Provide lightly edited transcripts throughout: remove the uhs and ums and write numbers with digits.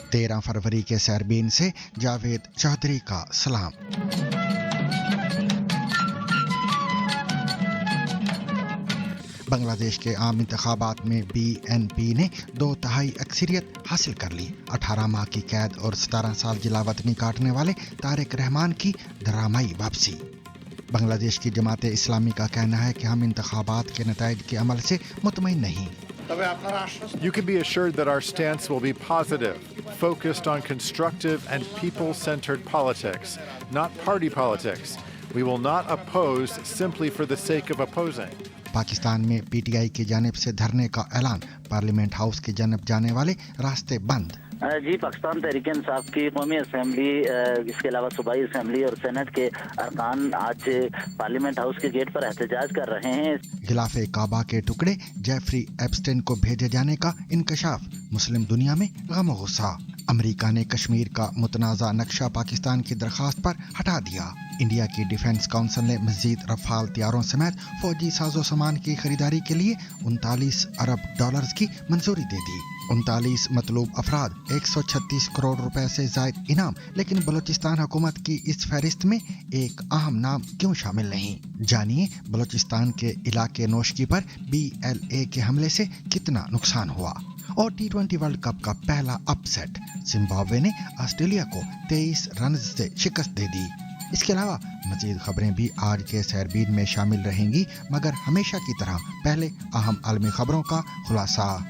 13 फरवरी के सैरबीन से जावेद चौधरी का सलाम। बांग्लादेश के आम इंतखाबात में BNP ने 2/3 अक्सरियत हासिल कर ली। 18 माह की कैद और 17 साल जिलावतनी काटने वाले तारिक रहमान की ड्रामाई वापसी। बांग्लादेश की जमाते इस्लामी का कहना है कि हम इंतखाबात के नताइज के अमल से मुतमईन नहीं। You can be assured that our stance will be positive, focused on constructive and people-centered politics, not party politics. We will not oppose simply for the sake of opposing. Pakistan में PTI की जानिब से धरने का ऐलान, पार्लियामेंट हाउस की जानिब जाने वाले रास्ते बंद। जी, पाकिस्तान तहरीक इंसाफ की कौमी असेंबली, इसके अलावा सूबाई असेंबली और सेनेट के अरकान आज पार्लियामेंट हाउस के गेट पर एहतजाज कर रहे हैं। गिलाफे काबा के टुकड़े जेफरी एप्स्टेन को भेजे जाने का इंकशाफ, मुस्लिम दुनिया में गम और गुस्सा। अमेरिका ने कश्मीर का मुतनाज़ा नक्शा पाकिस्तान की दरखास्त पर हटा दिया। इंडिया की डिफेंस काउंसिल ने मजीद रफाल तैयारों समेत फौजी साजो सामान की खरीदारी के लिए 39 अरब डॉलर्स की मंजूरी दे दी। 39 मतलूब अफराद, 136 करोड़ रुपए से जायद इनाम। लेकिन बलूचिस्तान हुकूमत की इस फहरिस्त में एक अहम नाम क्यों शामिल नहीं? जानिए बलूचिस्तान के इलाके नोशकी पर BLA के हमले से कितना नुकसान हुआ। और T20 वर्ल्ड कप का पहला अपसेट, जिम्बाब्वे ने ऑस्ट्रेलिया को 23 रन से शिकस्त दे दी। इसके अलावा मजीद खबरें भी आज के सैरबीन में शामिल रहेंगी, मगर हमेशा की तरह पहले अहम आलमी खबरों का खुलासा।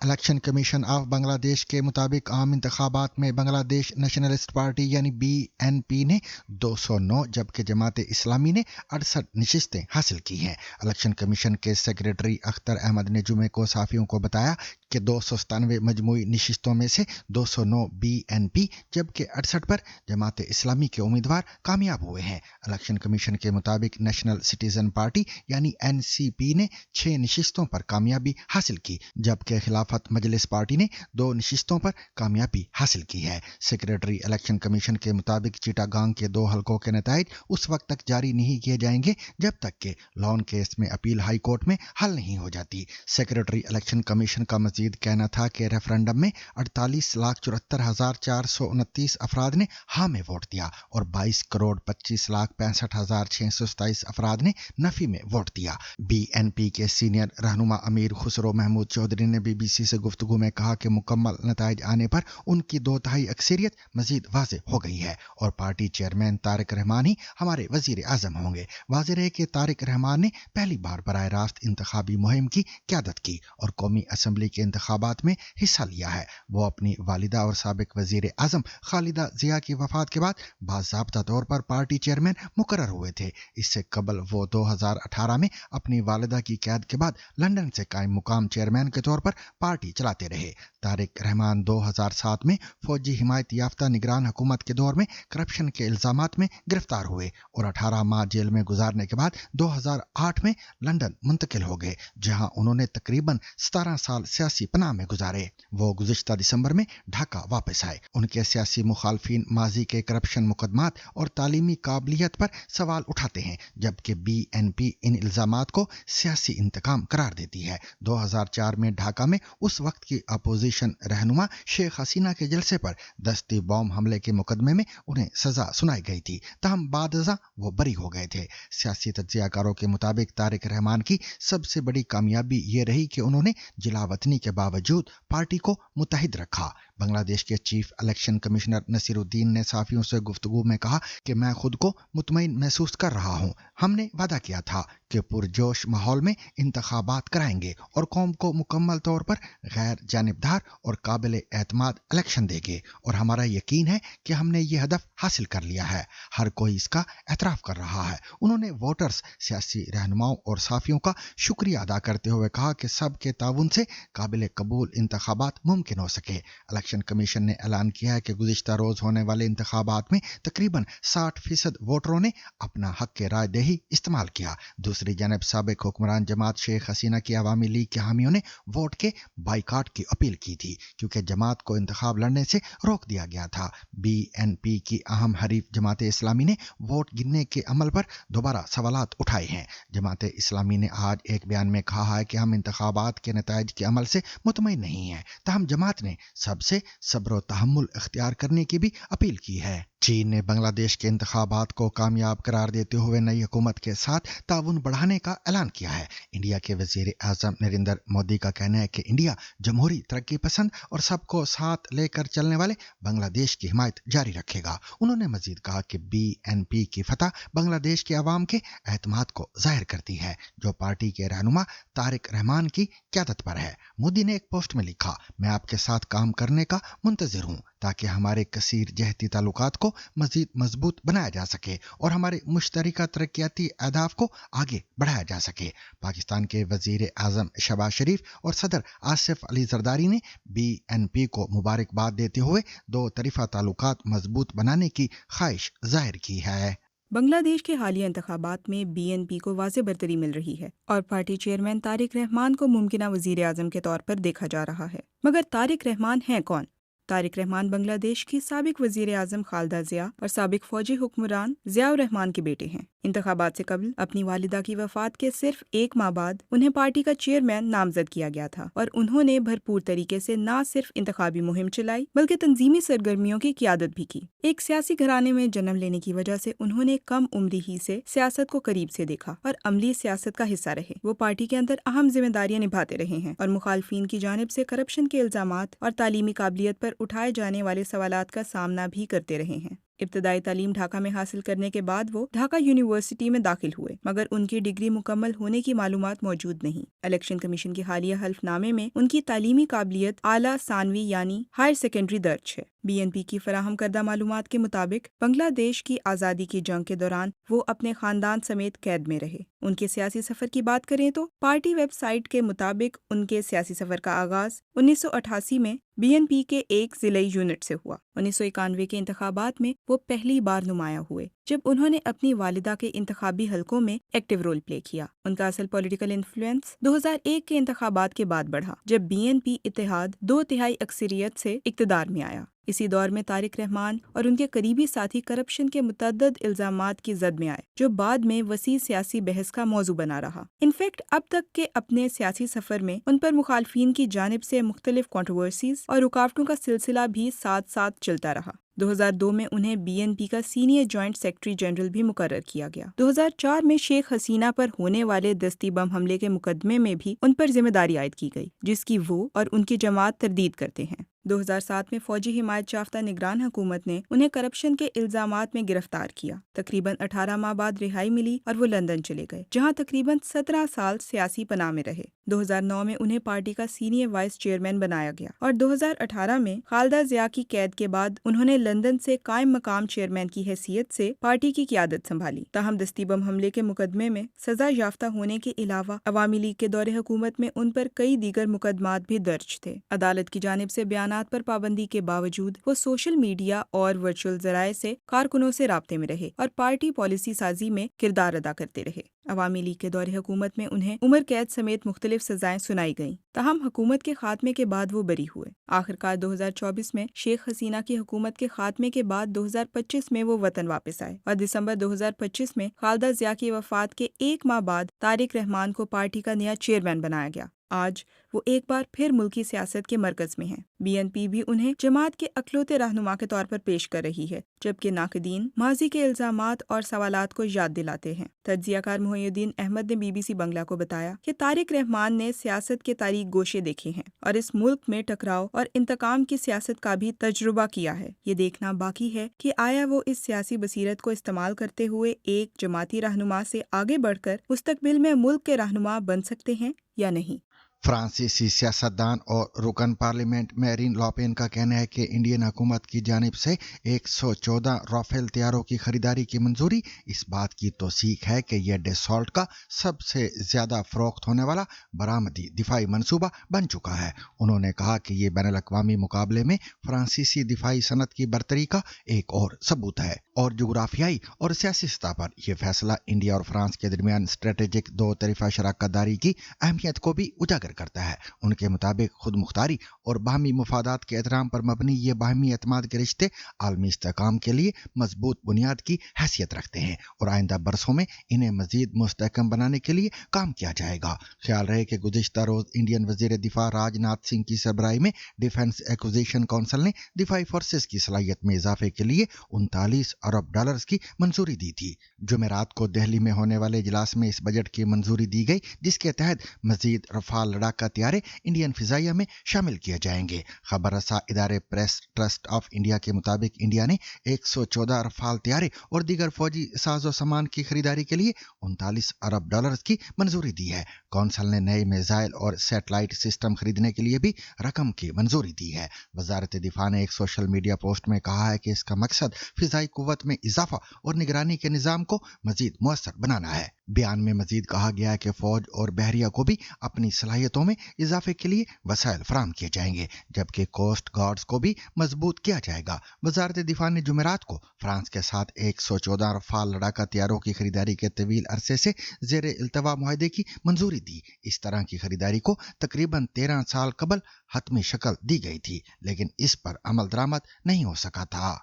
इलेक्शन कमीशन ऑफ बांग्लादेश के मुताबिक आम इंतखाबात में बांग्लादेश नेशनलिस्ट पार्टी यानी BNP ने 209 जबकि जमाते इस्लामी ने 68 नशिस्तें हासिल की हैं। इलेक्शन कमीशन के सेक्रेटरी अख्तर अहमद ने जुमे को साफियों को बताया कि 297 मजमूई नशिस्तों में से 209 BNP जबकि 68 पर जमाते इस्लामी के उम्मीदवार कामयाब हुए हैं। इलेक्शन कमीशन के मुताबिक नेशनल सिटीजन पार्टी यानी NCP ने 6 नशिस्तों पर कामयाबी हासिल की, जबकि खिलाफत मजलिस पार्टी ने 2 नशिस्तों पर कामयाबी हासिल की है। सेक्रेटरी इलेक्शन कमीशन के मुताबिक चिटागांग के 2 हलकों के नताइज उस वक्त तक जारी नहीं किए जाएंगे जब तक कि लॉन केस में अपील हाई कोर्ट में हल नहीं हो जाती। सेक्रेटरी इलेक्शन कमीशन का मजीद कहना था कि रेफरेंडम में 48,74,429 अफराद ने हाँ में वोट दिया और 22,25,65,627 अफराद ने नफी में वोट दिया। BNP के सीनियर रहनुमा अमीर खुसरो महमूद चौधरी ने BBC से गुफ्तगू में कहा कि मुकम्मल नताइज आने पर उनकी 2/3 अक्सरियत मजीद वाज़ेह हो गई है और पार्टी चेयरमैन तारिक रहमान ही हमारे वजीर आजम होंगे। वाज़ेह रहे कि तारिक रहमान ने पहली बार बराह रास्त इंतखाबी मुहिम की क़यादत की और कौमी असम्बली के इंतखाबात में हिस्सा लिया है। वो अपनी वालिदा और साबिक वजीर आजम खालिदा जिया की वफात के बाद बाज़ाब्ता तौर पर पार्टी चेयरमैन मुकर्रर हुए थे। इससे कबल वो 2018 में अपनी वालिदा की कैद के बाद लंदन से कायम मुकाम चेयरमैन के तौर पर पार्टी चलाते रहे। तारिक रहमान 2007 में फौजी हिमायत याफ्ता निगरान हुकूमत के दौर में करप्शन के इल्जामात में गिरफ्तार हुए और 18 माह जेल में गुजारने के बाद 2008 में लंदन मुंतकिल हो गए, जहां उन्होंने तकरीबन 17 साल सियासी पनाह में गुजारे। वो गुज़िश्ता दिसंबर में ढाका वापस आए। उनके सियासी मुखालफिन माजी के करप्शन मुकदमात और तालीमी काबिलियत पर सवाल उठाते हैं, जबकि BNP इन इल्जामात को सियासी इंतकाम करार देती है। 2004 में ढाका में उस वक्त की अपोजिशन रहनुमा शेख हसीना के जलसे पर दस्ती बॉम्ब हमले के मुकदमे में उन्हें सजा सुनाई गई थी, तहम बादजा वो बरी हो गए थे। सियासी तज्जियाकारों के मुताबिक तारिक रहमान की सबसे बड़ी कामयाबी ये रही कि उन्होंने जिलावतनी के बावजूद पार्टी को मुत्तहिद रखा। बांग्लादेश के चीफ इलेक्शन कमिश्नर नसीरुद्दीन ने साफियों से गुफ्तगू में कहा कि मैं खुद को मुतमईन महसूस कर रहा हूँ। हमने वादा किया था कि पुरजोश माहौल में इंतखाबात कराएंगे और कौम को मुकम्मल तौर पर गैर जानिबदार और काबिल एतमाद इलेक्शन देंगे और हमारा यकीन है कि हमने ये हदफ हासिल कर लिया है। हर कोई इसका एतराफ़ कर रहा है। उन्होंने वोटर्स, सियासी रहनुमाओं और साफियों का शुक्रिया अदा करते हुए कहा कि सब के ताउन से काबिल कबूल इंतखाबात मुमकिन हो सके। इलेक्शन इलेक्शन कमीशन ने ऐलान किया है कि गुज़िश्ता रोज होने वाले इंतखाबात में तकरीबन 60% वोटरों ने अपना हक के राय दही इस्तेमाल किया। दूसरी जानब साबिक हुक्मरान जमात शेख हसीना की अवामी लीग के हामियों ने वोट के बाइकाट की अपील की थी क्योंकि जमात को इंतखाब लड़ने से रोक दिया गया था। BNP की अहम हरीफ जमात इस्लामी ने वोट गिनने के अमल पर दोबारा सवालात उठाए हैं। जमात इस्लामी ने आज एक बयान में कहा है कि हम इंतखाबात के नताइज के अमल से मुतमईन नहीं हैं। ताहम जमात ने सबसे सब्र व तहम्मुल इख्तियार करने की भी अपील की है। चीन ने बांग्लादेश के इंतखाबात को कामयाब करार देते हुए नई हुकूमत के साथ ताउन बढ़ाने का ऐलान किया है। इंडिया के वजीर आज़म नरेंद्र मोदी का कहना है कि इंडिया जमहूरी, तरक्की पसंद और सबको साथ लेकर चलने वाले बांग्लादेश की हिमायत जारी रखेगा। उन्होंने मजीद कहा कि BNP की फतह बांग्लादेश के अवाम के एतमाद को जाहिर करती है जो पार्टी के रहनुमा तारिक रहमान की क़यादत पर है। मोदी ने एक पोस्ट में लिखा, मैं आपके साथ काम करने का मुंतज़िर हूँ ताकि हमारे कसीर जहती ताल्लुकात को मजीद मजबूत बनाया जा सके और हमारे मुश्तरका तरक्याती अहदाफ को आगे बढ़ाया जा सके। पाकिस्तान के वजीर आज़म शहबाज शरीफ और सदर आसिफ अली जरदारी ने BNP को मुबारकबाद देते हुए दो तरफा ताल्लुकात मजबूत बनाने की ख्वाहिश जाहिर की है। बांग्लादेश के हालिया इंतखाबात में BNP को वाज़ेह बरतरी मिल रही है और पार्टी चेयरमैन तारिक रहमान को मुमकिना वजीर आज़म के तौर पर देखा जा रहा है। मगर तारिक रहमान हैं कौन? तारिक रहमान बांग्लादेश की साबिक वजीर आज़म खालिदा जिया और साबिक फौजी हुक्मरान ज़ियाउर रहमान के बेटे हैं। इंतखाबात से कबल अपनी वालिदा की वफात के सिर्फ एक माह बाद उन्हें पार्टी का चेयरमैन नामजद किया गया था और उन्होंने भरपूर तरीके से न सिर्फ इंतखाबी मुहिम चलाई बल्कि तंजीमी सरगर्मियों की क़यादत भी की। एक सियासी घराने में जन्म लेने की वजह से उन्होंने कम उम्री ही से सियासत को करीब से देखा और अमली सियासत का हिस्सा रहे। वो पार्टी के अंदर अहम जिम्मेदारियां निभाते रहे हैं और मुखालफिन की जानिब से करप्शन के इल्जामात और तालीमी काबिलियत पर उठाए जाने वाले सवालात का सामना भी करते रहे हैं। इब्तदाई तालीम ढाका में हासिल करने के बाद वो ढाका यूनिवर्सिटी में दाखिल हुए मगर उनकी डिग्री मुकम्मल होने की मालूमात मौजूद नहीं। इलेक्शन कमीशन के हालिया हल्फनामे में उनकी तालीमी काबिलियत आला सानवी यानी हायर सेकेंडरी दर्ज है। BNP की फराहम करदा मालूमात के मुताबिक बांग्लादेश की आज़ादी की जंग के दौरान वो अपने खानदान समेत कैद में रहे। उनके सियासी सफर की बात करें तो पार्टी वेबसाइट के मुताबिक उनके सियासी सफर का आगाज 1988 में BNP के एक जिले यूनिट से हुआ। 1991 के इंतखाबात में वो पहली बार नुमाया हुए जब उन्होंने अपनी वालिदा के इंतखाबी हलकों में एक्टिव रोल प्ले किया। उनका असल पॉलिटिकल इन्फ्लुएंस 2001 के इंतखाबात के बाद बढ़ा जब BNP इत्तेहाद 2/3 अक्सरियत से इक्तदार में आया। इसी दौर में तारिक रहमान और उनके करीबी साथी करप्शन के मुतअद्दिद इल्जामात की जद में आए जो बाद में वसी सियासी बहस का मौजू बना रहा। इनफैक्ट अब तक के अपने सियासी सफर में उन पर मुखालफिन की जानिब से मुख्तलिफ कंट्रोवर्सीज और रुकावटों का सिलसिला भी साथ साथ चलता रहा। 2002 में उन्हें BNP का सीनियर जॉइंट सेक्रेटरी जनरल भी मुकर्रर किया गया। 2004 में शेख हसीना पर होने वाले दस्ती बम हमले के मुकदमे में भी उन पर जिम्मेदारी आयद की गई जिसकी वो और उनकी जमात तरदीद करते हैं। 2007 में फौजी हिमायत याफ्ता निगरान हुकूमत ने उन्हें करप्शन के इल्जामात में गिरफ्तार किया। तकरीबन 18 माह बाद रिहाई मिली और वो लंदन चले गए जहां तकरीबन 17 साल सियासी पनाह में रहे। 2009 में उन्हें पार्टी का सीनियर वाइस चेयरमैन बनाया गया और 2018 में खालिदा जिया की कैद के बाद उन्होंने लंदन से कायम मकाम चेयरमैन की हैसियत से पार्टी की क़यादत संभाली। ताहम दस्ती बम हमले के मुकदमे में सजा याफ्ता होने के अलावा अवामी लीग के दौरे हुकूमत में उन पर कई दीगर मुकदमात भी दर्ज थे। अदालत की जानिब से बयानात पर पाबंदी के बावजूद वो सोशल मीडिया और वर्चुअल जराये से कारकुनों से राब्ते में रहे और पार्टी पॉलिसी साजी में किरदार अदा करते रहे। अवामी लीग के दौरे हुकूमत में उन्हें उम्र कैद समेत मुख्तलिफ सजाएं सुनाई गईं। ताहम हुकूमत के खात्मे के बाद वो बरी हुए। आखिरकार 2024 में शेख हसीना की हुकूमत के खात्मे के बाद 2025 में वो वतन वापस आए और दिसंबर 2025 में खालिदा जिया की वफात के एक माह बाद तारिक रहमान को पार्टी का नया चेयरमैन बनाया गया। आज वो एक बार फिर मुल्की सियासत के मरकज में हैं। BNP भी उन्हें जमात के अकलौते रहनुमा के तौर पर पेश कर रही है जबकि नाकदीन माजी के इल्जामात और सवालात को याद दिलाते हैं। तज्जियाकार मोहिउद्दीन अहमद ने BBC बंगला को बताया कि तारिक रहमान ने सियासत के तारीक गोशे देखे हैं और इस मुल्क में टकराव और इंतकाम की सियासत का भी तजुर्बा किया है। ये देखना बाकी है कि आया वो इस सियासी बसीरत को इस्तेमाल करते हुए एक जमाती रहनुमा से आगे बढ़कर मुस्तकबिल में मुल्क के रहनुमा बन सकते हैं या नहीं। फ्रांसीसी सियासतदान और रुकन पार्लियामेंट मैरीन लॉपेन का कहना है कि इंडियन हुकूमत की जानिब से 114 राफेल तैयारों की खरीदारी की मंजूरी इस बात की तौसीक है कि यह डसॉल्ट का सबसे ज्यादा फरोख्त होने वाला बरामदी दिफाई मंसूबा बन चुका है। उन्होंने कहा कि यह बैनुल अक़वामी मुकाबले में फ्रांसीसी दिफाई सनत की बरतरी का एक और सबूत है और जुग्राफियाई और सियासी सतह पर यह फैसला इंडिया और फ्रांस के दरमियान स्ट्रेटेजिक दो तरफा शराकतदारी की अहमियत को भी उजागर करता है। उनके मुताबिक खुद मुख्तारी और बाहमी मुफादात के एहतराम पर मबनी ये बाहमी एतमाद के रिश्ते आलमी इस्तेहकाम के लिए मजबूत बुनियाद की हैसियत रखते हैं और आइंदा बरसों में इन्हें मजीद मुस्तहकम बनाने के लिए काम किया जाएगा। ख्याल रहे कि गुज़िश्ता रोज इंडियन वजीर दिफा राजनाथ सिंह की सरबराही में डिफेंस एक्विजिशन काउंसिल ने दिफाई फोर्सेस की सलाहियत में इजाफे के लिए 39 अरब डॉलर्स की मंजूरी दी थी। जुमेरात को दिल्ली में होने वाले इजलास में इस बजट की मंजूरी दी गई, जिसके तहत मजीद रफाल लड़ाका तैयारे इंडियन फिजाइया में शामिल किए जाएंगे। खबर रसा इदारे प्रेस ट्रस्ट ऑफ इंडिया के मुताबिक इंडिया ने 114 रफाल तैयारे और दीगर फौजी साजो सामान की खरीदारी के लिए 39 अरब डॉलर्स की मंजूरी दी है। कौंसल ने नए मिसाइल और सैटेलाइट सिस्टम खरीदने के लिए भी रकम की मंजूरी दी है। वजारत दिफा ने एक सोशल मीडिया पोस्ट में कहा है कि इसका मकसद फिजाई कुव्वत में इजाफा और निगरानी के निज़ाम को मजीद मुअस्सर बनाना है। बयान में मजीद कहा गया है कि फौज और बहरिया को भी अपनी सलाहियतों में इजाफे के लिए वसाइल फराहम किए जाएंगे, जबकि कोस्ट गार्ड्स को भी मजबूत किया जाएगा। वजारत दिफा ने जुमेरात को फ्रांस के साथ 114 रफाल लड़ाका तैयारों की खरीदारी के तवील अरसे से जेर इल्तवा मुआहदे की मंजूरी दी। इस तरह की खरीदारी को तकरीबन 13 साल कबल हतमी शक्ल दी गई थी, लेकिन इस पर अमल दरामद नहीं हो सका था।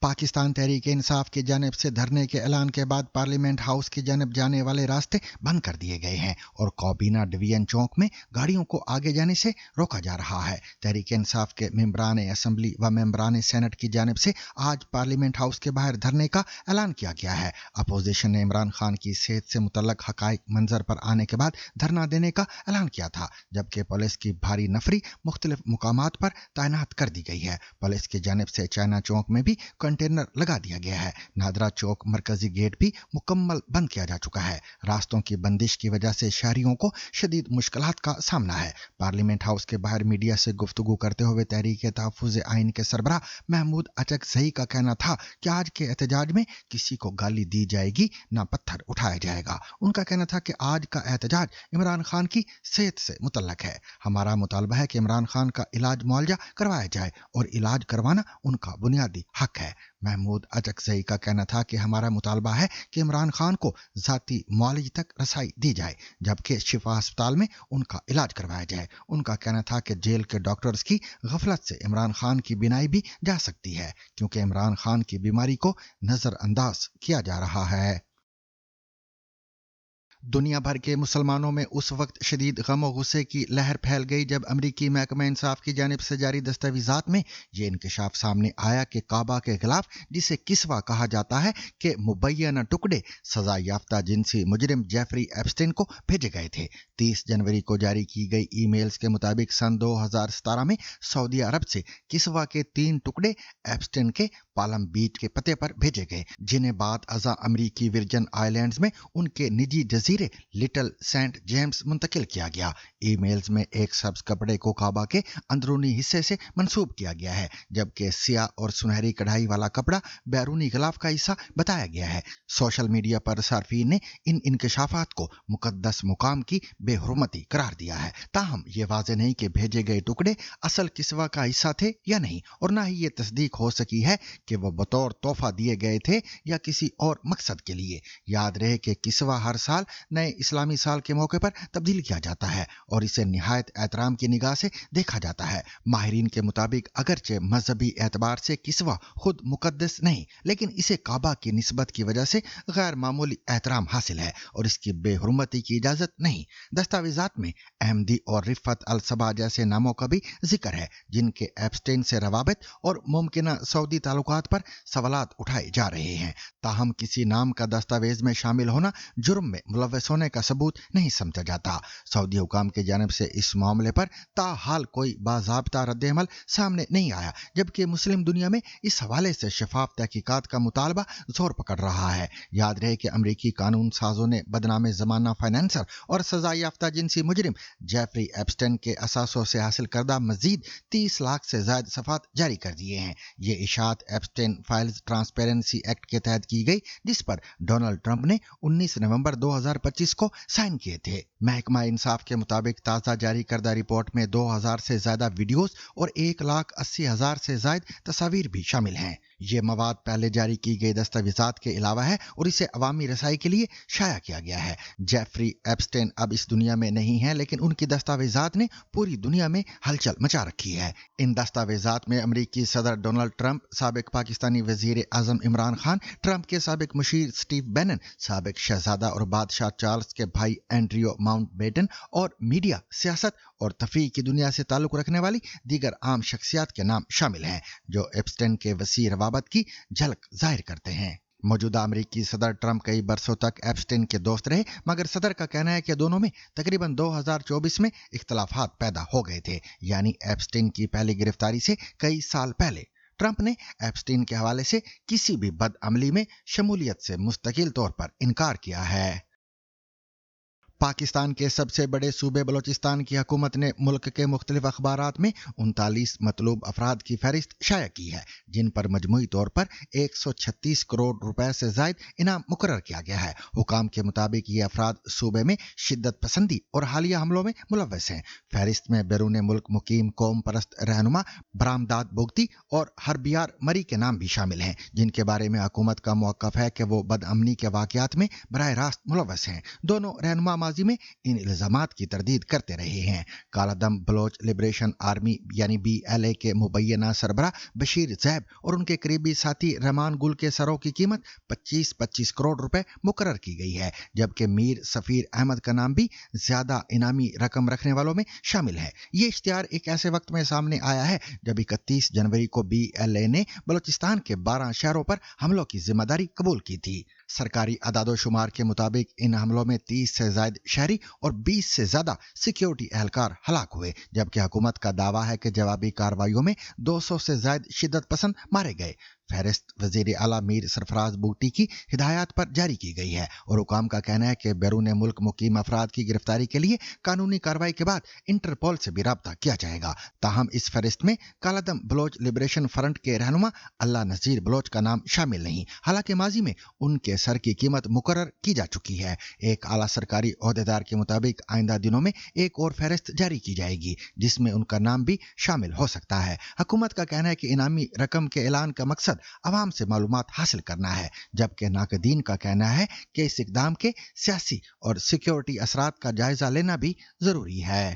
पाकिस्तान तहरीक इंसाफ की जानिब से धरने के ऐलान के बाद पार्लियामेंट हाउस की जानिब जाने वाले रास्ते बंद कर दिए गए हैं और कौबीना डिवीजन चौक में गाड़ियों को आगे जाने से रोका जा रहा है। तहरीक इंसाफ के मेंबरान असम्बली व मेंबरान सेनेट की जानिब से आज पार्लियामेंट हाउस के बाहर धरने का ऐलान किया गया है। अपोजिशन ने इमरान खान की सेहत से मुतल्लक हकाइक मंजर पर आने के बाद धरना देने का ऐलान किया था, जबकि पुलिस की भारी नफरी मुख्तलिफ मुकामात पर तैनात कर दी गई है। पुलिस की जानिब से चाइना चौक में भी कंटेनर लगा दिया गया है। नादरा चौक मरकजी गेट भी मुकम्मल बंद किया जा चुका है। रास्तों की बंदिश की वजह से शहरियों को शदीद मुश्किलात का सामना है। पार्लियामेंट हाउस के बाहर मीडिया से गुफ्तगू करते हुए तहरीक तहफ़्फ़ुज़ आइन के सरबराह महमूद अचकज़ई का कहना था कि आज के एहतजाज में किसी को गाली दी जाएगी ना पत्थर उठाया जाएगा। उनका कहना था कि आज का एहतजाज इमरान खान की सेहत से मुतल्लक है। हमारा मुतालबा है कि इमरान खान का इलाज मुआवजा करवाया जाए और इलाज करवाना उनका बुनियादी हक है। महमूद अचकज़ई का कहना था कि हमारा मुतालबा है कि इमरान खान को ज़ाती मुआलजे तक रसाई दी जाए, जबकि शिफा अस्पताल में उनका इलाज करवाया जाए। उनका कहना था कि जेल के डॉक्टर्स की गफलत से इमरान खान की बीमारी भी जा सकती है, क्योंकि इमरान खान की बीमारी को नज़रअंदाज किया जा रहा है। दुनिया भर के मुसलमानों में उस वक्त शदीद गम और गुस्से की लहर फैल गई जब अमरीकी महकमा इंसाफ की जानिब से जारी दस्तावेज़ात में ये इंकशाफ सामने आया कि काबा के खिलाफ, जिसे किस्वा कहा जाता है, के मुबैना टुकड़े सजा याफ्ता जिनसी मुजरिम जेफरी एप्स्टीन को भेजे गए थे। 30 जनवरी को जारी की गई ईमेल्स के मुताबिक सन 2017 में सऊदी अरब से किस्वा के 3 टुकड़े एप्स्टीन के पालम बीच के पते पर भेजे गए, जिन्हें बाद अज़ा अमरीकी विर्जन आइलैंड्स में उनके निजी जजीरे लिटिल सेंट जेम्स मुंतकिल किया गया। ईमेल्स में एक सब्ज कपड़े को काबा के अंदरूनी हिस्से से मंसूब किया गया है, जबकि सियाह और सुनहरी कढ़ाई वाला कपड़ा बैरूनी गिलाफ का हिस्सा बताया गया है। सोशल मीडिया पर सार्फिन ने इन इंकशाफात को मुकद्दस मुकाम की बेहुरमती करार दिया है। ताहम ये वाज़ेह नहीं कि भेजे गए टुकड़े असल किस्वा का हिस्सा थे या नहीं, और ना ही ये तस्दीक हो सकी है कि वह बतौर तोहफा दिए गए थे या किसी और मकसद के लिए। याद रहे कि किस्वा हर साल नए इस्लामी साल के मौके पर तब्दील किया जाता है और इसे निहायत एहतराम की निगाह से देखा जाता है। माहिरीन के मुताबिक अगरचे मजहबी एतबार से किस्वा खुद मुकद्दस नहीं, लेकिन इसे काबा की निस्बत की वजह से गैर मामूली एहतराम हासिल है और इसकी बेहुरमती की इजाजत नहीं। दस्तावेजात में अहमदी और रिफत अल सबा जैसे नामों का भी जिक्र है, जिनके एप्स्टीन से रवाबित और मुमकिन सऊदी ताल्लुकात पर सवालात उठाए जा रहे हैं। ताहम किसी नाम का दस्तावेज में शामिल होना जुर्म में मुलव्वस होने का सबूत नहीं समझा जाता। सऊदी हुकाम की जानिब से इस मामले पर ताहाल कोई बाज़ाब्ता रद्द-ए-अमल सामने नहीं आया, जबकि मुस्लिम दुनिया में इस हवाले से शफाफ तहकीकात का मुतालबा जोर पकड़ रहा है। याद रहे कि अमरीकी कानून साजों ने बदनाम ज़माना फाइनेंसर और सजा याफ्ता जिनसी मुजरिम जेफरी एप्स्टेन के असासों से हासिल करदा मजीद 30 लाख से ज्यादा सफ़ात जारी कर दिए हैं। ये इशात एप्स्टेन फाइल्स ट्रांसपेरेंसी एक्ट के तहत की गई, जिस पर डोनाल्ड ट्रंप ने 19 नवंबर 2025 को साइन किए थे। महकमा इंसाफ के मुताबिक ताज़ा जारी करदा रिपोर्ट में 2000 से ज्यादा वीडियोस और 1,80,000 से ज्यादा तस्वीर भी शामिल हैं। ये मवाद पहले जारी की गई दस्तावेजात के अलावा है और इसे अवामी रसाई के लिए शाया किया गया है। जेफरी एप्स्टेन अब इस दुनिया में नहीं है, लेकिन उनकी दस्तावेजात ने पूरी दुनिया में हलचल मचा रखी है। इन दस्तावेजात में अमरीकी सदर डोनाल्ड ट्रंप, साबिक पाकिस्तानी वजीर आजम इमरान खान, ट्रंप के साबिक मुशीर स्टीव बैनन, साबिक शहजादा और बादशाह चार्ल्स के भाई एंड्रियो माउंटबेटन और मीडिया, सियासत और तफरीह की दुनिया से ताल्लुक रखने वाली दीगर आम शख्सियात के नाम शामिल हैं, जो एप्स्टेन के वसी रवाबत की झलक जाहिर करते हैं। मौजूदा अमरीकी सदर ट्रंप कई बरसों तक एप्स्टेन के दोस्त रहे, मगर सदर का कहना है कि दोनों में तकरीबन 2024 में इख्तलाफात पैदा हो गए थे, यानी एप्स्टेन की पहली गिरफ्तारी से कई साल पहले। ट्रंप ने एप्स्टेन के हवाले से किसी भी बदअमली में शमूलियत से मुस्तकिल तौर पर इनकार किया है। पाकिस्तान के सबसे बड़े सूबे बलोचिस्तान की हुकूमत ने मुल्क के मुख्तलिफ अखबारात में 39 मतलूब अफराद की फहरिस्त शाया की है, जिन पर मजमूई तौर पर 136 करोड़ रुपए से जायद इनाम मुकर्रर किया गया है। हुकाम के मुताबिक ये अफराद सूबे में शिद्दत पसंदी और हालिया हमलों में मुलव्वस हैं। फहरिस्त में बैरून मुल्क मुकीम कौम परस्त रहनुमा बरामदाद बुगती और हरबियार मरी के नाम भी शामिल हैं, जिनके बारे में हुकूमत का मौक़िफ़ है कि वो बदअमनी के वाक़यात में बराह रास्त मुलव्वस हैं। दोनों रहनुमा माजी में इन इल्जामात की तरदीद करते रहे हैं। कालादम बलोच लिबरेशन आर्मी यानी BLA के मुबैना सरबरा बशीर ज़ैब और उनके करीबी साथी रहमान गुल के सरों की कीमत 25-25 करोड़ रुपए मुकर्रर की गई है, जबकि मीर सफीर अहमद का नाम भी ज्यादा इनामी रकम रखने वालों में शामिल है। ये इश्तिहार एक ऐसे वक्त में सामने आया है जब 31 जनवरी को BLA ने बलोचिस्तान के 12 शहरों पर हमलों की जिम्मेदारी कबूल की थी। सरकारी अदादोशुमार के मुताबिक इन हमलों में 30 से ज्यादा शहरी और 20 से ज्यादा सिक्योरिटी एहलकार हलाक हुए, जबकि हुकूमत का दावा है कि जवाबी कार्रवाइयों में 200 से ज्यादा शिद्दत पसंद मारे गए। फहरिस्त वजीर आला मीर सरफराज बूटी की हिदायत पर जारी की गई है और हुकाम का कहना है कि बैरून मुल्क मुकीम अफराद की गिरफ्तारी के लिए कानूनी कार्रवाई के बाद इंटरपोल से भी राब्ता किया जाएगा। ताहम इस फहरिस्त में कालादम बलोच लिबरेशन फ्रंट के रहनुमा अल्लाह नज़ीर बलोच का नाम शामिल नहीं, हालांकि माजी में उनके सर की कीमत मुकर्रर की जा चुकी है। एक आला सरकारी ओहदेदार के मुताबिक आइंदा दिनों में एक और फहरिस्त जारी की जाएगी, जिसमें उनका नाम भी शामिल हो सकता है। हुकूमत का कहना है कि इनामी रकम के ऐलान का मकसद अवाम से मालूमात हासिल करना है, जबकि नाकदीन का कहना है कि इस इक़दाम के सियासी और सिक्योरिटी असरात का जायजा लेना भी जरूरी है।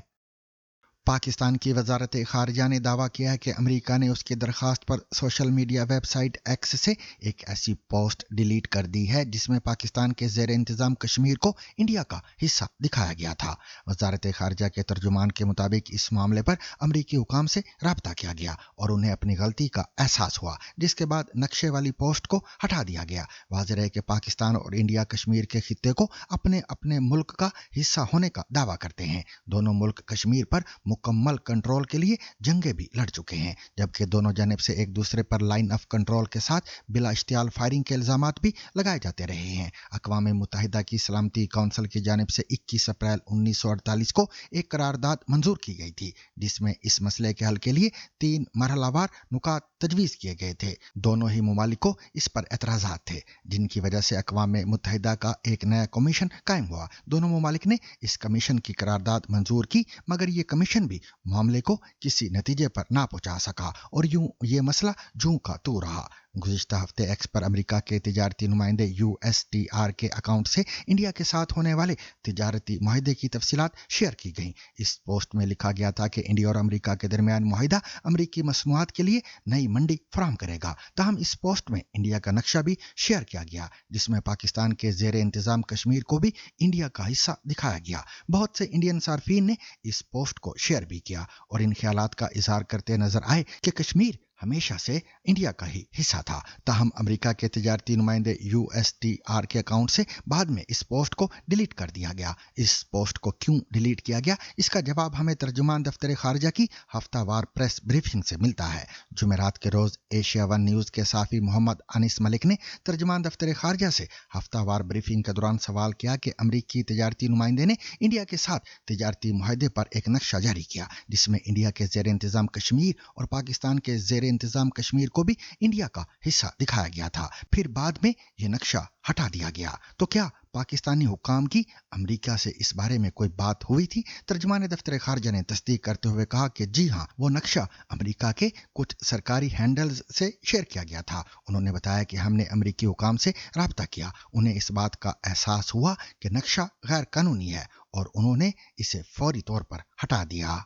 पाकिस्तान की वजारत खारजा ने दावा किया है कि अमेरिका ने उसकी दरखास्त पर सोशल मीडिया वेबसाइट एक्स से एक ऐसी पोस्ट डिलीट कर दी है जिसमें पाकिस्तान के ज़ेर इंतज़ाम कश्मीर को इंडिया का हिस्सा दिखाया गया था। वजारत खारजा के तर्जुमान के मुताबिक इस मामले पर अमरीकी हुकाम से राब्ता किया गया और उन्हें अपनी गलती का एहसास हुआ, जिसके बाद नक्शे वाली पोस्ट को हटा दिया गया। वाज़ेह है कि पाकिस्तान और इंडिया कश्मीर के खित्ते को अपने अपने मुल्क का हिस्सा होने का दावा करते हैं। दोनों मुल्क कश्मीर पर मुकम्मल कंट्रोल के लिए जंगें भी लड़ चुके हैं, जबकि दोनों जानिब से एक दूसरे पर लाइन ऑफ कंट्रोल के साथ बिला इश्तियाल फायरिंग के इल्जामात भी लगाए जाते रहे हैं। अक़वाम मुत्तहिदा की सलामती काउंसिल की जानिब से 21 अप्रैल 1948 को एक करारदाद मंजूर की गई थी, जिसमें इस मसले के हल के लिए 3 मरहलावार नुकात तजवीज़ किए गए थे। दोनों ही ममालिक को इस पर एतराज़ात थे, जिनकी वजह से अक़वाम मुत्तहिदा का एक नया कमीशन कायम हुआ। दोनों ममालिक ने इस कमीशन की करारदाद मंजूर की, मगर ये कमीशन भी मामले को किसी नतीजे पर ना पहुंचा सका और यूं ये मसला जूं का तू रहा। गुज़िश्ता हफ्ते एक्स पर अमेरिका के तिजारती नुमाइंदे USTR के अकाउंट से इंडिया के साथ होने वाले तिजारती मुआहदे की तफसीलात शेयर की गईं। इस पोस्ट में लिखा गया था कि इंडिया और अमेरिका के दरमियान मुआहदा अमेरिकी मसनूआत के लिए नई मंडी फराहम करेगा। ताहम इस पोस्ट में इंडिया का नक्शा भी शेयर किया गया, जिसमें पाकिस्तान के ज़ेर इंतज़ाम कश्मीर को भी इंडिया का हिस्सा दिखाया गया। बहुत से इंडियन सार्फिन ने इस पोस्ट को शेयर भी किया और इन ख्यालात का इजहार करते नजर आए कि कश्मीर हमेशा से इंडिया का ही हिस्सा था। ताहम अमेरिका के तिजारती नुमाइंदे USTR के अकाउंट से बाद में इस पोस्ट को डिलीट कर दिया गया। इस पोस्ट को क्यों डिलीट किया गया, इसका जवाब हमें तर्जुमान दफ्तर खारजा की हफ्तावार प्रेस ब्रीफिंग से मिलता है। जुमेरात के रोज एशिया वन न्यूज के साफी मोहम्मद अनिस मलिक ने तर्जुमान दफ्तर खारजा से हफ्तावार ब्रीफिंग के दौरान सवाल किया कि अमरीकी तिजारती नुमाइंदे ने इंडिया के साथ तिजारती मुआहदे पर एक नक्शा जारी किया जिसमें इंडिया के जेर इंतजाम कश्मीर और पाकिस्तान के जेर इंतजाम कश्मीर को भी इंडिया का हिस्सा दिखाया गया था। फिर बाद में यह नक्शा हटा दिया गया। तो क्या पाकिस्तानी हुक्काम की अमेरिका से इस बारे में कोई बात हुई थी? तर्जुमान दफ्तर खारजा ने तस्दीक करते हुए कहा कि जी हाँ, वो नक्शा अमेरिका के कुछ सरकारी हैंडल्स से शेयर किया गया था। उन्होंने बताया कि हमने अमेरिकी हुक्काम से राब्ता किया, उन्हें इस बात का एहसास हुआ कि नक्शा गैर कानूनी है और उन्होंने इसे फौरी तौर पर हटा दिया।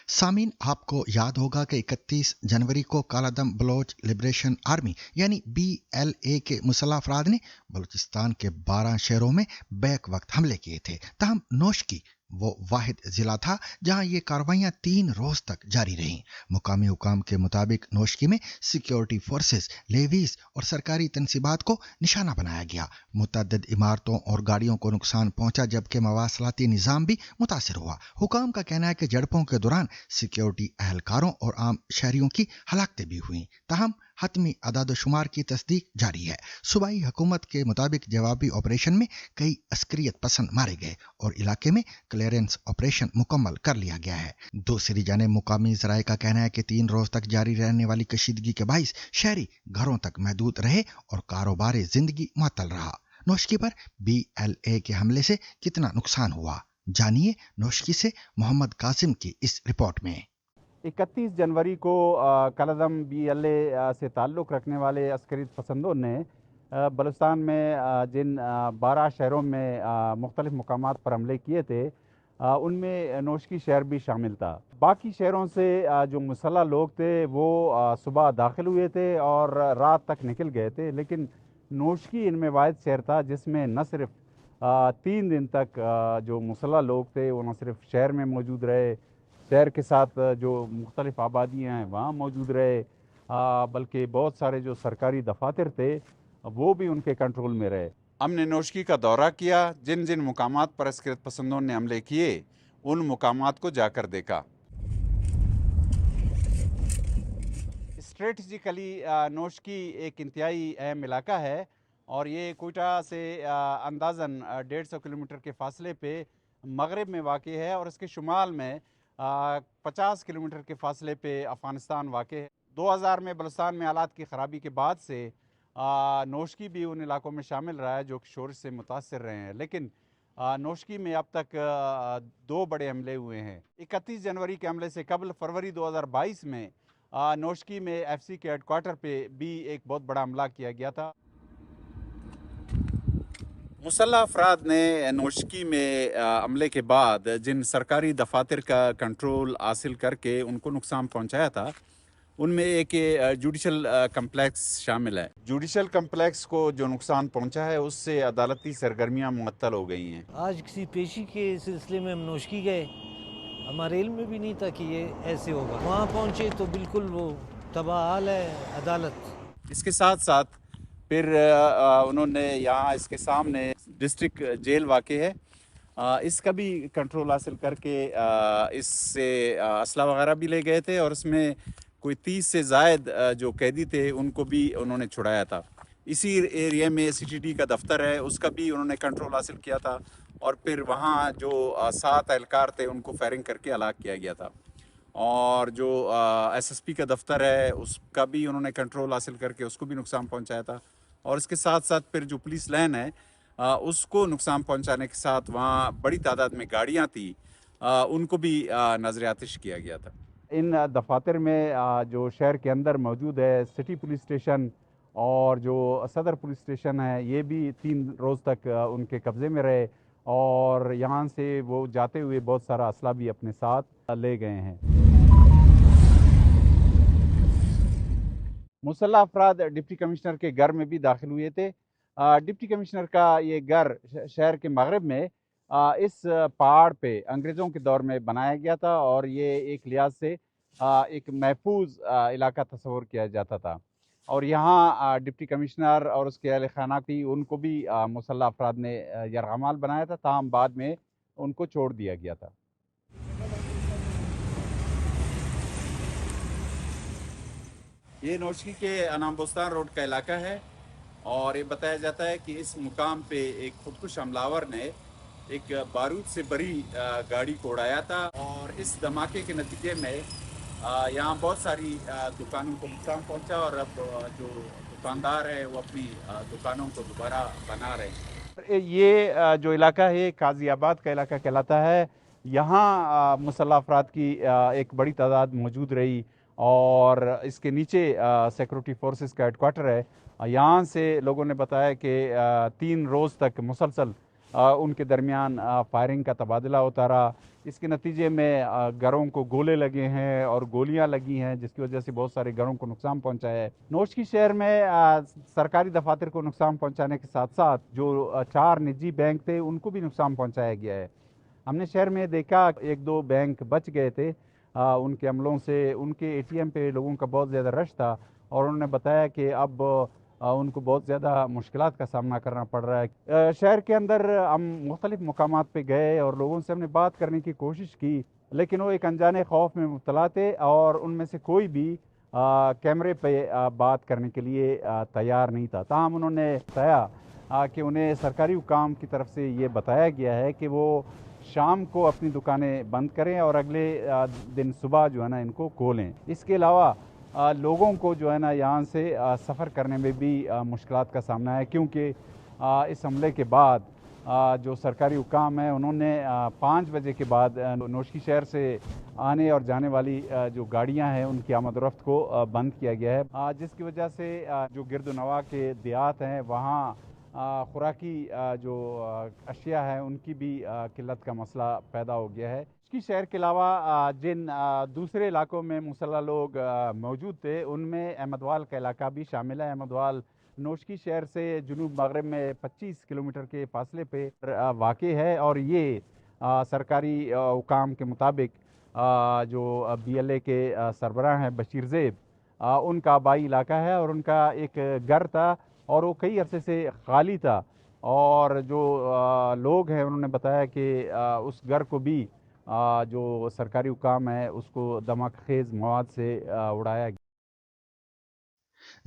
सामीन, आपको याद होगा कि 31 जनवरी को कालादम बलोच लिबरेशन आर्मी यानी BLA के मुसल्लह अफराद ने बलूचिस्तान के 12 शहरों में बैक वक्त हमले किए थे। ताहम नोशकी वो वाहिद जिला था जहां ये कार्रवाइयां 3 रोज तक जारी रहीं। मुकामी हुकाम के मुताबिक नोशकी में सिक्योरिटी फोर्सेस, लेवीज और सरकारी तनसीबात को निशाना बनाया गया। मुतअद्दिद इमारतों और गाड़ियों को नुकसान पहुंचा जबकि मवासलाती निज़ाम भी मुतासिर हुआ। हुकाम का कहना है कि झड़पों के दौरान सिक्योरिटी अहलकारों और आम शहरियों की हलाकतें भी हुई। ताहम हतमी अदाद-ओ-शुमार की तस्दीक जारी है। सूबाई हुकूमत के मुताबिक जवाबी ऑपरेशन में कई अस्करियत पसंद मारे गए और इलाके में क्लियरेंस ऑपरेशन मुकम्मल कर लिया गया है। दूसरी जानिब मुकामी ज़राए का कहना है कि 3 रोज तक जारी रहने वाली कशीदगी के बाइस शहरी घरों तक महदूद रहे और कारोबार जिंदगी मुअत्तल रहा। नोशकी पर BLA के हमले से कितना नुकसान हुआ, जानिए नोशकी से मोहम्मद कासिम की इस रिपोर्ट में। 31 जनवरी को कालादम BLA से ताल्लुक़ रखने वाले अस्करी पसंदों ने बलूचिस्तान में जिन 12 शहरों में मुख्तलिफ़ मकामात पर हमले किए थे उनमें नोशकी शहर भी शामिल था। बाकी शहरों से जो मुसल्लह लोग थे वो सुबह दाखिल हुए थे और रात तक निकल गए थे, लेकिन नोशकी इनमें वाहिद शहर था जिसमें न सिर्फ 3 दिन तक जो मुसल्लह लोग थे वो न सिर्फ शहर में मौजूद रहे, शहर के साथ जो मुख्तलिफ आबादियाँ हैं वहाँ मौजूद रहे, बल्कि बहुत सारे जो सरकारी दफातर थे वो भी उनके कंट्रोल में रहे। हमने नोशकी का दौरा किया, जिन जिन मुकामात पर अस्करियत पसंदों ने हमले किए उन मुकामात को जाकर देखा। स्ट्रेटजिकली नोशकी एक इंतहाई अहम इलाका है और ये कोयटा से अंदाज़न 150 किलोमीटर के फासले पे मगरब में वाक़ है और इसके शुमाल में 50 किलोमीटर के फासले पे अफ़गानिस्तान वाक़ है। 2000 में बलूचिस्तान में हालात की ख़राबी के बाद से नोशकी भी उन इलाकों में शामिल रहा है जो कि शोरश से मुतासर रहे हैं, लेकिन नोशकी में अब तक 2 बड़े हमले हुए हैं। 31 जनवरी के हमले से कबल फरवरी 2022 में नोशकी में FC के हेडक्वार्टर पे भी एक बहुत बड़ा हमला किया गया था। मुसल्लह अफराद ने नोशकी में हमले के बाद जिन सरकारी दफातर का कंट्रोल हासिल करके उनको नुकसान पहुंचाया था उनमें एक जुडिशल कम्प्लेक्स शामिल है। जुडिशल कम्प्लेक्स को जो नुकसान पहुंचा है उससे अदालती सरगर्मियां मुअत्तल हो गई हैं। आज किसी पेशी के सिलसिले में हम नोशकी गए, हमारे इल्म में भी नहीं था कि ये ऐसे होगा। वहाँ पहुँचे तो बिल्कुल वो तबाह हाल है अदालत। इसके साथ साथ फिर उन्होंने यहाँ इसके सामने डिस्ट्रिक्ट जेल वाक़ है, इसका भी कंट्रोल हासिल करके इससे असला वगैरह भी ले गए थे और उसमें कोई 30 से ज़ायद जो कैदी थे उनको भी उन्होंने छुड़ाया था। इसी एरिया में CTT का दफ्तर है, उसका भी उन्होंने कंट्रोल हासिल किया था और फिर वहाँ जो 7 एहलकार थे उनको फायरिंग करके हलाक किया गया था। और जो SSP का दफ्तर है उसका भी उन्होंने कंट्रोल हासिल करके उसको भी नुकसान पहुँचाया था और इसके साथ साथ फिर जो पुलिस लाइन है उसको नुकसान पहुँचाने के साथ वहाँ बड़ी तादाद में गाड़ियाँ थी उनको भी नज़र आतिश किया गया था। इन दफातर में जो शहर के अंदर मौजूद है सिटी पुलिस स्टेशन और जो सदर पुलिस स्टेशन है ये भी 3 रोज़ तक उनके कब्ज़े में रहे और यहाँ से वो जाते हुए बहुत सारा असला भी अपने साथ ले गए हैं। मुसल्लह अफराद डिप्टी कमिश्नर के घर में भी दाखिल हुए थे। डिप्टी कमिश्नर का ये घर शहर के मगरब में इस पहाड़ पे अंग्रेज़ों के दौर में बनाया गया था और ये एक लिहाज से ایک محفوظ علاقہ تصور کیا جاتا تھا، اور یہاں ڈپٹی کمشنر اور اس کے اہل خانہ کی ان کو بھی مسلح افراد نے یرغمال بنایا تھا، تاہم بعد میں ان کو چھوڑ دیا گیا تھا۔ یہ نوشکی کے انعام بستان روڈ کا علاقہ ہے، اور یہ بتایا جاتا ہے کہ اس مقام پہ ایک خودکش حملہ آور نے ایک بارود سے بھری گاڑی کو اڑایا تھا، اور اس دھماکے کے نتیجے میں یہاں بہت ساری دکانوں کو نقصان پہنچا، اور اب جو دکاندار ہے وہ اپنی دکانوں کو دوبارہ بنا رہے ہیں۔ یہ جو علاقہ ہے قاضی آباد کا علاقہ کہلاتا ہے، یہاں مسلح افراد کی ایک بڑی تعداد موجود رہی، اور اس کے نیچے سیکورٹی فورسز کا ہیڈ کوارٹر ہے۔ یہاں سے لوگوں نے بتایا کہ 3 روز تک مسلسل ان کے درمیان فائرنگ کا تبادلہ ہوتا رہا۔ اس کے نتیجے میں گھروں کو گولے لگے ہیں اور گولیاں لگی ہیں، جس کی وجہ سے بہت سارے گھروں کو نقصان پہنچا ہے۔ نوشکی شہر میں سرکاری دفاتر کو نقصان پہنچانے کے ساتھ ساتھ جو 4 نجی بینک تھے ان کو بھی نقصان پہنچایا گیا ہے۔ ہم نے شہر میں دیکھا 1-2 بینک بچ گئے تھے، ان کے عملوں سے ان کے ATM پہ لوگوں کا بہت زیادہ رش تھا، اور انہوں نے بتایا کہ اب ان کو بہت زیادہ مشکلات کا سامنا کرنا پڑ رہا ہے۔ شہر کے اندر ہم مختلف مقامات پہ گئے اور لوگوں سے ہم نے بات کرنے کی کوشش کی، لیکن وہ ایک انجانے خوف میں مبتلا تھے، اور ان میں سے کوئی بھی کیمرے پہ بات کرنے کے لیے تیار نہیں تھا۔ تاہم انہوں نے بتایا کہ انہیں سرکاری حکام کی طرف سے یہ بتایا گیا ہے کہ وہ شام کو اپنی دکانیں بند کریں اور اگلے دن صبح جو ہے نا ان کو کھولیں۔ اس کے علاوہ لوگوں کو جو ہے نا یہاں سے سفر کرنے میں بھی مشکلات کا سامنا ہے، کیونکہ اس حملے کے بعد جو سرکاری حکام ہیں انہوں نے 5 بجے کے بعد نوشکی شہر سے آنے اور جانے والی جو گاڑیاں ہیں ان کی آمد و رفت کو بند کیا گیا ہے، جس کی وجہ سے جو گرد و نواح کے دیہات ہیں وہاں خوراکی جو اشیاء ہیں ان کی بھی قلت کا مسئلہ پیدا ہو گیا ہے۔ نوشکی شہر کے علاوہ جن دوسرے علاقوں میں مسلح لوگ موجود تھے ان میں احمد وال کا علاقہ بھی شامل ہے۔ احمد وال نوشکی شہر سے جنوب مغرب میں 25 کلومیٹر کے فاصلے پہ واقع ہے، اور یہ سرکاری حکام کے مطابق جو BLA کے سربراہ ہیں بشیر زیب، ان کا آبائی علاقہ ہے، اور ان کا ایک گھر تھا اور وہ کئی عرصے سے خالی تھا، اور جو لوگ ہیں انہوں نے بتایا کہ اس گھر کو بھی جو سرکاری حکام ہے اس کو دھماکہ خیز مواد سے اڑایا گیا۔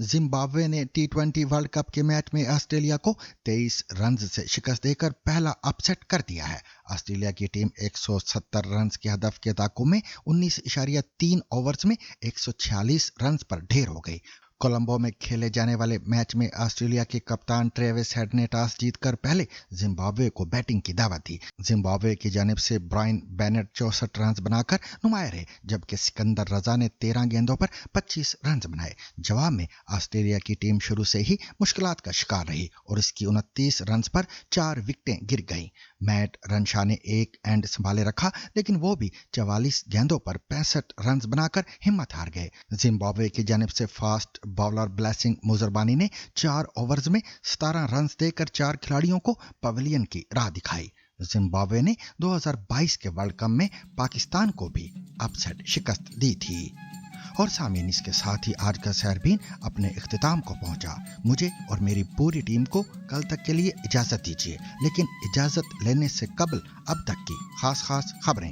زمبابوے نے T20 ورلڈ کپ کے میچ میں آسٹریلیا کو 23 رنز سے شکست دے کر پہلا اپسیٹ کر دیا ہے۔ آسٹریلیا کی ٹیم 170 رنز کے ہدف کے تعاقب میں 19.3 اوورز میں 146 رنز پر ڈھیر ہو گئی۔ کولمبو میں کھیلے جانے والے میچ میں آسٹریلیا کے کپتان ٹریوس ہیڈ نے ٹاس جیت کر پہلے زمبابوے کو بیٹنگ کی دعوت دی۔ زمبابوے کی جانب سے برائن بینٹ 64 رنز بنا کر نمایاں رہے، جبکہ سکندر رضا نے 13 گیندوں پر 25 رنز بنائے۔ جواب میں آسٹریلیا کی ٹیم شروع سے ہی مشکلات کا شکار رہی اور اس کی 29 رنز پر 4 وکٹیں گر گئیں۔ میٹ رنشا نے ایک اینڈ سنبھالے رکھا، لیکن وہ بھی 44 گیندوں پر 65 رنز بنا کر ہمت ہار گئے۔ زمبابوے کی جانب سے فاسٹ باؤلر بلیسنگ موزربانی نے 4 اوورز میں 17 رنز دے کر 4 کھلاڑیوں کو پویلین کی راہ دکھائی۔ زمبابوے نے 2022 کے ورلڈ کپ میں پاکستان کو بھی اپسیٹ شکست دی تھی۔ اور سامعین، اس کے ساتھ ہی آج کا سیربین اپنے اختتام کو پہنچا۔ مجھے اور میری پوری ٹیم کو کل تک کے لیے اجازت دیجیے، لیکن اجازت لینے سے قبل اب تک کی خاص خبریں۔